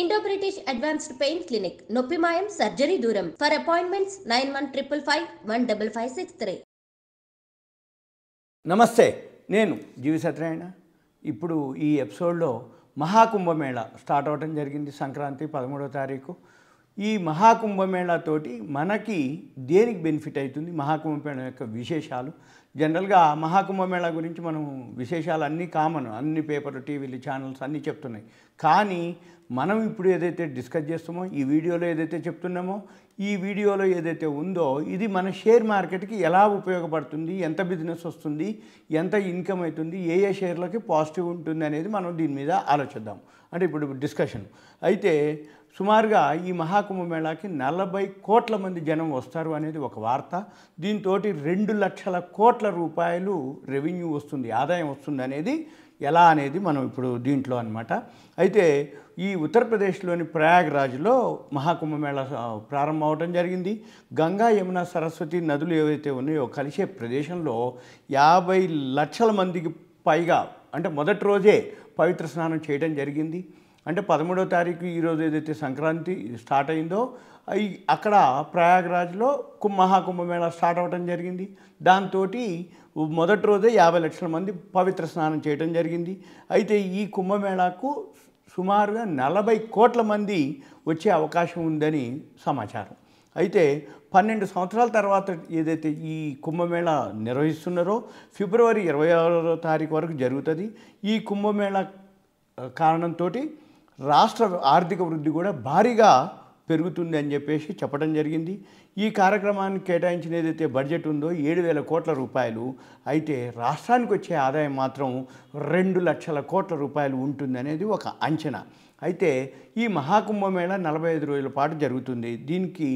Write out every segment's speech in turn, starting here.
Indo British advanced pain clinic నొప్పి మాయం surgery దూరం ఫర్ అపాయింట్మెంట్స్ 9155515563. నమస్తే, నేను జీవి సత్యనారాయణ. ఇప్పుడు ఈ ఎపిసోడ్లో మహాకుంభమేళా స్టార్ట్ అవ్వడం జరిగింది. సంక్రాంతి 13వ తారీఖు. ఈ మహాకుంభమేళాతోటి మనకి దేనికి బెనిఫిట్ అవుతుంది, మహాకుంభమేళా యొక్క విశేషాలు. జనరల్గా మహాకుంభమేళా గురించి మనం విశేషాలు అన్నీ కామన్, అన్ని పేపర్లు, టీవీలు, ఛానల్స్ అన్నీ చెప్తున్నాయి. కానీ మనం ఇప్పుడు ఏదైతే డిస్కస్ చేస్తామో, ఈ వీడియోలో ఏదైతే చెప్తున్నామో, ఈ వీడియోలో ఏదైతే ఉందో ఇది మన షేర్ మార్కెట్కి ఎలా ఉపయోగపడుతుంది, ఎంత బిజినెస్ వస్తుంది, ఎంత ఇన్కమ్ అవుతుంది, ఏ ఏ షేర్లకి పాజిటివ్ ఉంటుంది అనేది మనం దీని మీద ఆలోచిద్దాం. అంటే ఇప్పుడు డిస్కషన్ అయితే సుమారుగా ఈ మహాకుంభమేళాకి 40 కోట్ల మంది జనం వస్తారు అనేది ఒక వార్త. దీంతో 2 లక్షల కోట్ల రూపాయలు రెవెన్యూ వస్తుంది, ఆదాయం వస్తుంది అనేది ఎలా అనేది మనం ఇప్పుడు దీంట్లో అన్నమాట. అయితే ఈ ఉత్తరప్రదేశ్లోని ప్రయాగ్రాజ్లో మహాకుంభమేళా ప్రారంభం అవడం జరిగింది. గంగా, యమున, సరస్వతి నదులు ఏవైతే ఉన్నాయో కలిసే ప్రదేశంలో 50 లక్షల మందికి పైగా, అంటే మొదటి రోజే పవిత్ర స్నానం చేయడం జరిగింది. అంటే 13వ తారీఖు ఈరోజు ఏదైతే సంక్రాంతి స్టార్ట్ అయిందో అక్కడ ప్రయాగ్రాజ్లో మహాకుంభమేళా స్టార్ట్ అవ్వడం జరిగింది. దాంతో మొదటి రోజే 50 లక్షల మంది పవిత్ర స్నానం చేయడం జరిగింది. అయితే ఈ కుంభమేళాకు సుమారుగా 40 కోట్ల మంది వచ్చే అవకాశం ఉందని సమాచారం. అయితే 12 సంవత్సరాల తర్వాత ఏదైతే ఈ కుంభమేళా నిర్వహిస్తున్నారో ఫిబ్రవరి 26వ తారీఖు వరకు జరుగుతుంది. ఈ కుంభమేళా కారణంతో రాష్ట్ర ఆర్థిక వృద్ధి కూడా భారీగా పెరుగుతుంది అని చెప్పేసి చెప్పడం జరిగింది. ఈ కార్యక్రమానికి కేటాయించిన ఏదైతే బడ్జెట్ ఉందో 7,000 కోట్ల రూపాయలు. అయితే రాష్ట్రానికి వచ్చే ఆదాయం మాత్రం 2 లక్షల కోట్ల రూపాయలు ఉంటుంది అనేది ఒక అంచనా. అయితే ఈ మహాకుంభమేళా 45 రోజుల పాటు జరుగుతుంది. దీనికి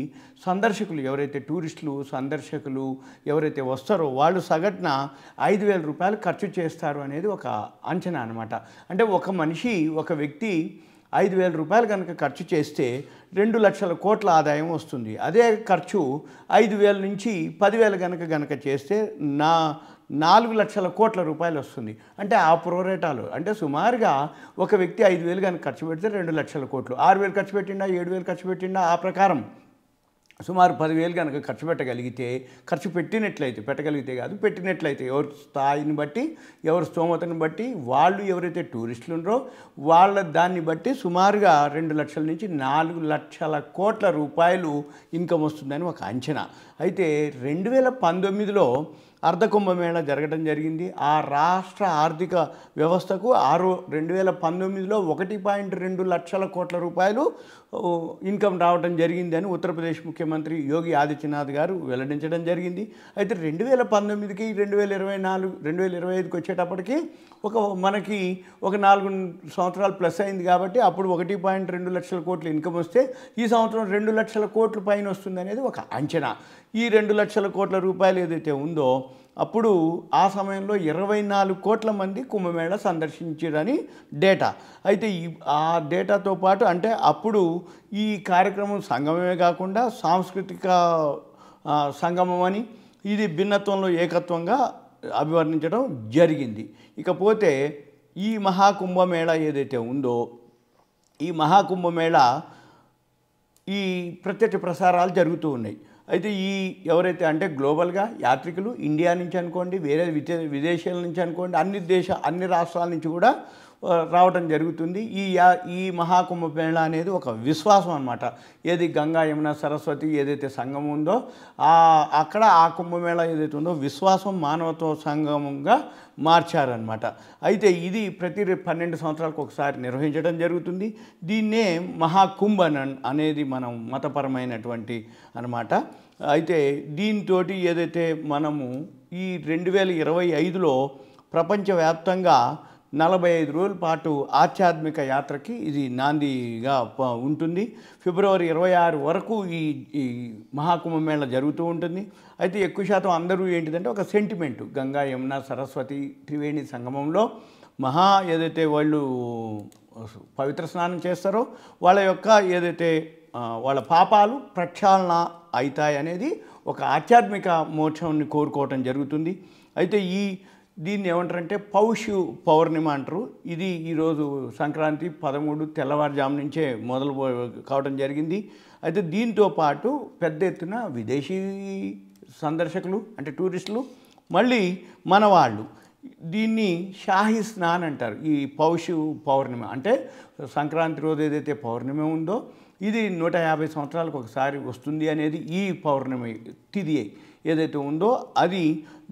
సందర్శకులు ఎవరైతే టూరిస్టులు సందర్శకులు ఎవరైతే వస్తారో వాళ్ళు సగటున 5,000 రూపాయలు ఖర్చు చేస్తారు అనేది ఒక అంచనా అనమాట. అంటే ఒక మనిషి, ఒక వ్యక్తి 5,000 రూపాయలు కనుక ఖర్చు చేస్తే 2 లక్షల కోట్ల ఆదాయం వస్తుంది. అదే ఖర్చు 5,000 నుంచి 10,000 కనుక చేస్తే 4 లక్షల కోట్ల రూపాయలు వస్తుంది. అంటే ఆ ప్రోరేటాలు, అంటే సుమారుగా ఒక వ్యక్తి 5,000 కనుక ఖర్చు పెడితే 2 లక్షల కోట్లు, 6,000 ఖర్చు పెట్టిండా, 7,000 ఖర్చు పెట్టిండా, ఆ ప్రకారం సుమారు 10,000 కనుక ఖర్చు పెట్టగలిగితే, ఖర్చు పెట్టగలిగితే కాదు, పెట్టినట్లయితే ఎవరి స్థాయిని బట్టి, ఎవరి స్తోమతను బట్టి, వాళ్ళు ఎవరైతే టూరిస్టులు ఉన్నారో వాళ్ళ దాన్ని బట్టి సుమారుగా 2 లక్షల నుంచి 4 లక్షల కోట్ల రూపాయలు ఇన్కమ్ వస్తుందని ఒక అంచనా. అయితే 2019లో అర్ధకుంభమేళా జరగడం జరిగింది. ఆ రాష్ట్ర ఆర్థిక వ్యవస్థకు 2019లో 1.2 లక్షల కోట్ల రూపాయలు ఇన్కమ్ రావడం జరిగిందని ఉత్తరప్రదేశ్ ముఖ్యమంత్రి యోగి ఆదిత్యనాథ్ గారు వెల్లడించడం జరిగింది. అయితే 2019కి 2025కి వచ్చేటప్పటికి మనకి ఒక 4 సంవత్సరాలు ప్లస్ అయింది కాబట్టి అప్పుడు 1.2 లక్షల కోట్ల ఇన్కమ్ వస్తే ఈ సంవత్సరం 2 లక్షల కోట్ల పైన వస్తుంది అనేది ఒక అంచనా. ఈ 2 లక్షల కోట్ల రూపాయలు ఏదైతే ఉందో అప్పుడు ఆ సమయంలో 24 కోట్ల మంది కుంభమేళా సందర్శించారని డేటా. అయితే ఆ డేటాతో పాటు అంటే అప్పుడు ఈ కార్యక్రమం సంగమమే కాకుండా సాంస్కృతిక సంగమం అని, ఇది భిన్నత్వంలో ఏకత్వంగా అభివర్ణించడం జరిగింది. ఇకపోతే ఈ మహాకుంభమేళా ఏదైతే ఉందో ఈ మహాకుంభమేళా ఈ ప్రత్యక్ష ప్రసారాలు జరుగుతూ ఉన్నాయి. అయితే ఎవరైతే అంటే గ్లోబల్గా యాత్రికులు ఇండియా నుంచి అనుకోండి, వేరే విదేశాల నుంచి అనుకోండి, అన్ని రాష్ట్రాల నుంచి కూడా రావడం జరుగుతుంది. ఈ మహాకుంభమేళా అనేది ఒక విశ్వాసం అన్నమాట. ఏది గంగా, యమున, సరస్వతి ఏదైతే సంగమం ఉందో అక్కడ ఆ కుంభమేళా ఏదైతే ఉందో విశ్వాసం, మానవత్వ సంగమంగా మార్చారనమాట. అయితే ఇది ప్రతి 12 సంవత్సరాలకు ఒకసారి నిర్వహించడం జరుగుతుంది. దీన్నే మహాకుంభ అనేది మనం మతపరమైనటువంటి అనమాట. అయితే దీంతో ఏదైతే మనము ఈ 2025లో ప్రపంచవ్యాప్తంగా 45 రోజుల పాటు ఆధ్యాత్మిక యాత్రకి ఇది నాందిగా ఉంటుంది. ఫిబ్రవరి 26 వరకు ఈ మహాకుంభమేళా జరుగుతూ ఉంటుంది. అయితే ఎక్కువ శాతం అందరూ ఏంటిదంటే ఒక సెంటిమెంటు, గంగా, యమున, సరస్వతి త్రివేణి సంగమంలో ఏదైతే వాళ్ళు పవిత్ర స్నానం చేస్తారో వాళ్ళ యొక్క ఏదైతే వాళ్ళ పాపాలు ప్రక్షాళన అవుతాయి అనేది ఒక ఆధ్యాత్మిక మోక్షాన్ని కోరుకోవటం జరుగుతుంది. అయితే దీన్ని ఏమంటారంటే పౌర్ణిమ అంటారు. ఇది ఈరోజు సంక్రాంతి 13 తెల్లవారుజాము నుంచే మొదలు కావడం జరిగింది. అయితే దీంతో పాటు పెద్ద ఎత్తున విదేశీ సందర్శకులు అంటే టూరిస్టులు, మళ్ళీ మన వాళ్ళు దీన్ని షాహీ స్నాన్ అంటారు. ఈ పౌర్ణిమ అంటే సంక్రాంతి రోజు ఏదైతే పౌర్ణిమ ఉందో ఇది 150 సంవత్సరాలకు ఒకసారి వస్తుంది అనేది ఈ పౌర్ణమి తిథి ఏదైతే ఉందో అది.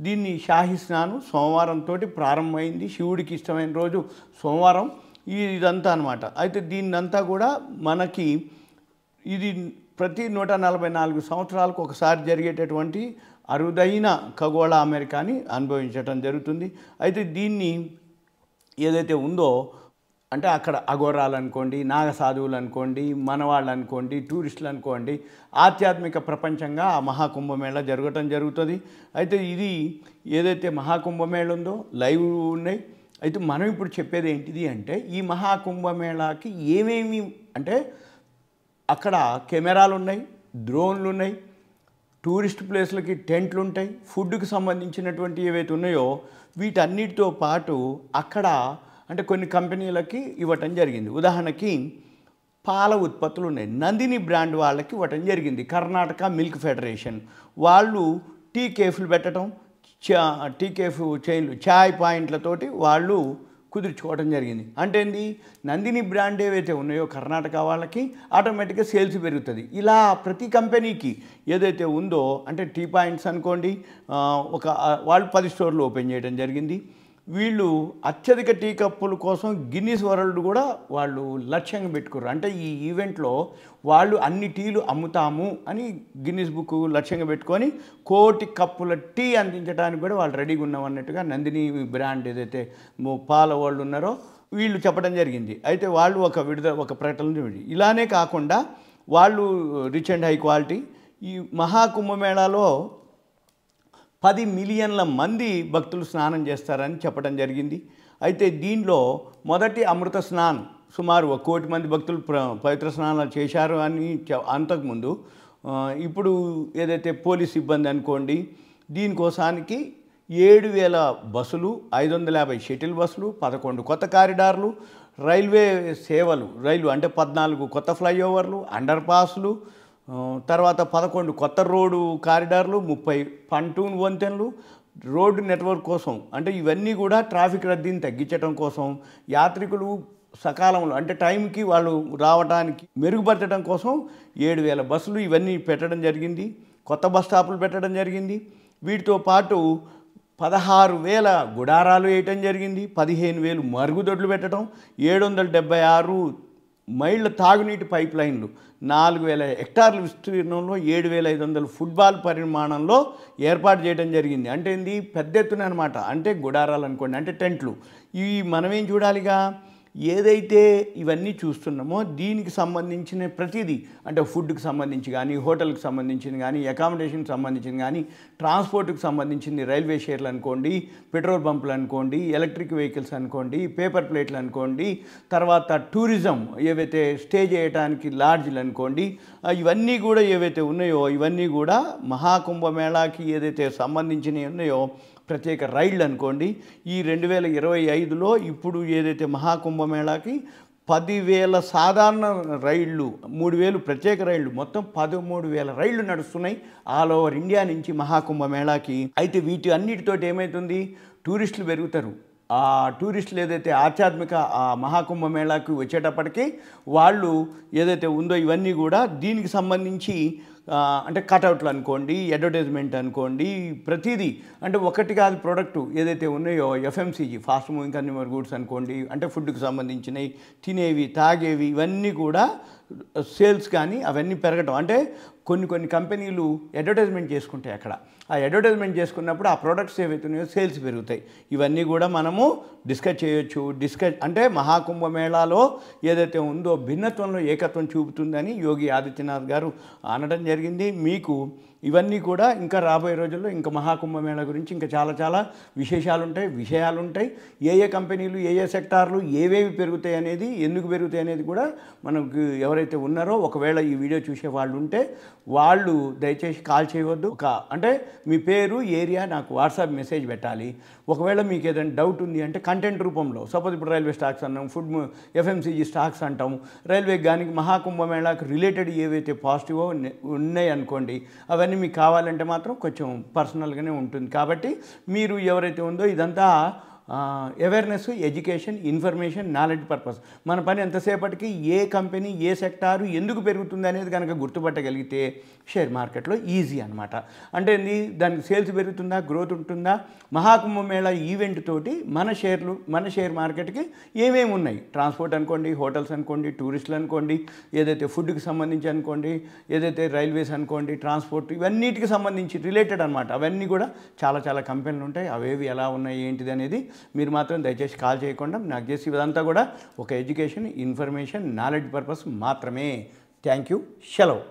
దీన్ని షాహీ స్నానం సోమవారంతో ప్రారంభమైంది. శివుడికి ఇష్టమైన రోజు సోమవారం ఇదంతా అనమాట. అయితే దీన్నంతా కూడా మనకి ఇది ప్రతి 144 సంవత్సరాలకు ఒకసారి జరిగేటటువంటి అరుదైన ఖగోళ అమెరికాని అనుభవించడం జరుగుతుంది. అయితే దీన్ని ఏదైతే ఉందో అంటే అక్కడ అఘోరాలు అనుకోండి, నాగసాధువులు అనుకోండి, మనవాళ్ళు అనుకోండి, టూరిస్టులు అనుకోండి, ఆధ్యాత్మిక ప్రపంచంగా ఆ మహాకుంభమేళ జరగటం జరుగుతుంది. అయితే ఇది ఏదైతే మహాకుంభమేళ ఉందో లైవ్ ఉన్నాయి. అయితే మనం ఇప్పుడు చెప్పేది ఏంటిది అంటే ఈ మహాకుంభమేళాకి ఏమేమి అంటే అక్కడ కెమెరాలు ఉన్నాయి, డ్రోన్లు ఉన్నాయి, టూరిస్ట్ ప్లేస్లకి టెంట్లు ఉంటాయి, ఫుడ్కి సంబంధించినటువంటి ఏవైతే ఉన్నాయో వీటన్నిటితో పాటు అక్కడ అంటే కొన్ని కంపెనీలకి ఇవ్వటం జరిగింది. ఉదాహరణకి పాల ఉత్పత్తులు ఉన్నాయి, నందిని బ్రాండ్ వాళ్ళకి ఇవ్వటం జరిగింది. కర్ణాటక మిల్క్ ఫెడరేషన్ వాళ్ళు టీ కేఫ్లు పెట్టడం, టీ కేఫ్ చైన్లు చాయ్ పాయింట్లతోటి వాళ్ళు కుదుర్చుకోవడం జరిగింది. అంటే ఏంది, నందిని బ్రాండ్ ఏవైతే ఉన్నాయో కర్ణాటక వాళ్ళకి ఆటోమేటిక్గా సేల్స్ పెరుగుతుంది. ఇలా ప్రతి కంపెనీకి ఏదైతే ఉందో అంటే టీ పాయింట్స్ అనుకోండి, వాళ్ళు 10 స్టోర్లు ఓపెన్ చేయడం జరిగింది. వీళ్ళు అత్యధిక టీ కప్పుల కోసం గిన్నిస్ వరల్డ్ కూడా వాళ్ళు లక్ష్యంగా పెట్టుకున్నారు. అంటే ఈ ఈవెంట్లో వాళ్ళు అన్ని టీలు అమ్ముతాము అని గిన్నిస్ బుక్ లక్ష్యంగా పెట్టుకొని 1 కోటి కప్పుల టీ అందించడానికి కూడా వాళ్ళు రెడీగా ఉన్నాం అన్నట్టుగా నందిని బ్రాండ్ ఏదైతే పాల వాళ్ళు ఉన్నారో వీళ్ళు చెప్పడం జరిగింది. అయితే వాళ్ళు ఒక ప్రకటన ఇలానే కాకుండా వాళ్ళు రిచ్ అండ్ హై క్వాలిటీ ఈ మహాకుంభమేళాలో 10 మిలియన్ల మంది భక్తులు స్నానం చేస్తారని చెప్పడం జరిగింది. అయితే దీనిలో మొదటి అమృత స్నానం సుమారు 1 కోటి మంది భక్తులు పవిత్ర స్నానాలు చేశారు అని అంతకుముందు ఇప్పుడు ఏదైతే పోలీస్ సిబ్బంది అనుకోండి దీనికోసానికి 7,000 బస్సులు, 550 షటిల్ బస్సులు, 11 కొత్త కారిడార్లు, రైల్వే సేవలు అంటే 14 కొత్త ఫ్లైఓవర్లు, అండర్ పాస్లు, తర్వాత 11 కొత్త రోడ్డు కారిడార్లు, 30 పంటూన్ వంతెనలు, రోడ్డు నెట్వర్క్ కోసం అంటే ఇవన్నీ కూడా ట్రాఫిక్ రద్దీని తగ్గించడం కోసం యాత్రికులు సకాలంలో అంటే టైంకి వాళ్ళు రావడానికి మెరుగుపరచడం కోసం 7,000 బస్సులు ఇవన్నీ పెట్టడం జరిగింది. కొత్త బస్ స్టాపులు పెట్టడం జరిగింది. వీటితో పాటు 16,000 గుడారాలు వేయటం జరిగింది. 15,000 మరుగుదొడ్లు పెట్టడం, 776 మైళ్ళ తాగునీటి పైప్ లైన్లు, 4,000 హెక్టార్ల విస్తీర్ణంలో 7,500 ఫుట్బాల్ పరిమాణంలో ఏర్పాటు చేయడం జరిగింది. అంటే ఏంది పెద్ద ఎత్తున అనమాట. అంటే గుడారాలు అనుకోండి, అంటే టెంట్లు. ఇవి మనమేం చూడాలిగా ఏదైతే ఇవన్నీ చూస్తున్నామో దీనికి సంబంధించిన ప్రతిదీ అంటే ఫుడ్కి సంబంధించి కానీ, హోటల్కి సంబంధించింది కానీ, అకామిడేషన్కి సంబంధించింది కానీ, ట్రాన్స్పోర్ట్కి సంబంధించింది రైల్వే షేర్లు అనుకోండి, పెట్రోల్ పంపులు అనుకోండి, ఎలక్ట్రిక్ వెహికల్స్ అనుకోండి, పేపర్ ప్లేట్లు అనుకోండి, తర్వాత టూరిజం ఏవైతే స్టే చేయడానికి లాడ్జ్లు అనుకోండి, ఇవన్నీ కూడా ఏవైతే ఉన్నాయో ఇవన్నీ కూడా మహాకుంభమేళాకి ఏదైతే సంబంధించినవి ఉన్నాయో ప్రత్యేక రైళ్ళు అనుకోండి. ఈ 2025లో ఇప్పుడు ఏదైతే మహాకుంభమేళాకి 10,000 సాధారణ రైళ్ళు, 3,000 ప్రత్యేక రైళ్ళు, మొత్తం 13,000 రైళ్ళు నడుస్తున్నాయి ఆల్ ఓవర్ ఇండియా నుంచి మహాకుంభమేళాకి. అయితే వీటి అన్నిటితోటి ఏమవుతుంది, టూరిస్టులు పెరుగుతారు. ఆ టూరిస్టులు ఏదైతే ఆధ్యాత్మిక ఆ మహాకుంభమేళాకి వచ్చేటప్పటికి వాళ్ళు ఏదైతే ఉందో ఇవన్నీ కూడా దీనికి సంబంధించి అంటే కటౌట్లు అనుకోండి, అడ్వర్టైజ్మెంట్ అనుకోండి, ప్రతిదీ అంటే ఒకటి కాదు ప్రోడక్టు ఏదైతే ఉన్నాయో FMCG fast moving consumer goods అనుకోండి, అంటే ఫుడ్కి సంబంధించినవి తినేవి తాగేవి ఇవన్నీ కూడా సేల్స్ కానీ అవన్నీ పెరగటం. అంటే కొన్ని కంపెనీలు అడ్వర్టైజ్మెంట్ చేసుకుంటాయి. అక్కడ ఆ అడ్వర్టైజ్మెంట్ చేసుకున్నప్పుడు ఆ ప్రోడక్ట్స్ ఏవైతే ఉన్నాయో సేల్స్ పెరుగుతాయి. ఇవన్నీ కూడా మనము డిస్కస్ చేయొచ్చు. అంటే మహాకుంభమేళాలో ఏదైతే ఉందో భిన్నత్వంలో ఏకత్వం చూపుతుందని యోగి ఆదిత్యనాథ్ గారు అనడం జరిగింది. మీకు ఇవన్నీ కూడా ఇంకా రాబోయే రోజుల్లో ఇంకా మహాకుంభమేళ గురించి ఇంకా చాలా చాలా విషయాలు ఉంటాయి. ఏ కంపెనీలు ఏ సెక్టార్లు ఏవేవి పెరుగుతాయి అనేది, ఎందుకు పెరుగుతాయి అనేది కూడా మనకు ఎవరైతే ఉన్నారో ఒకవేళ ఈ వీడియో చూసే వాళ్ళు ఉంటే వాళ్ళు దయచేసి కాల్ చేయవద్దు. అంటే మీ పేరు, ఏరియా నాకు వాట్సాప్ మెసేజ్ పెట్టాలి. ఒకవేళ మీకు ఏదైనా డౌట్ ఉంది అంటే కంటెంట్ రూపంలో, సపోజ్ ఇప్పుడు రైల్వే స్టాక్స్ అన్నాం, ఫుడ్ FMCG స్టాక్స్ అంటాము, రైల్వే కానీ మహాకుంభమేళాకు రిలేటెడ్ ఏవైతే పాజిటివ్ ఉన్నాయి అనుకోండి, అవన్నీ మీకు కావాలంటే మాత్రం కొంచెం పర్సనల్గానే ఉంటుంది. కాబట్టి మీరు ఎవరైతే ఉందో ఇదంతా awareness, education, information, knowledge purpose. మన పని ఎంతసేపటికి ఏ కంపెనీ ఏ సెక్టారు ఎందుకు పెరుగుతుంది అనేది కనుక గుర్తుపట్టగలిగితే షేర్ మార్కెట్లో ఈజీ అనమాట. అంటే దానికి సేల్స్ పెరుగుతుందా, గ్రోత్ ఉంటుందా, మహాకుంభమేళా ఈవెంట్ తోటి మన షేర్ మార్కెట్కి ఏమేమి ఉన్నాయి, ట్రాన్స్పోర్ట్ అనుకోండి, హోటల్స్ అనుకోండి, టూరిస్టులు అనుకోండి, ఏదైతే ఫుడ్కి సంబంధించి అనుకోండి, ఏదైతే రైల్వేస్ అనుకోండి, ట్రాన్స్పోర్ట్, ఇవన్నిటికి సంబంధించి రిలేటెడ్ అనమాట. అవన్నీ కూడా చాలా కంపెనీలు ఉంటాయి. అవేవి ఎలా ఉన్నాయి ఏంటిది అనేది మీరు మాత్రం దయచేసి కాల్ చేయకుండా, నాకు చేసి ఇదంతా కూడా ఒక ఎడ్యుకేషన్, ఇన్ఫర్మేషన్, నాలెడ్జ్ పర్పస్ మాత్రమే. Thank you. సెలవు.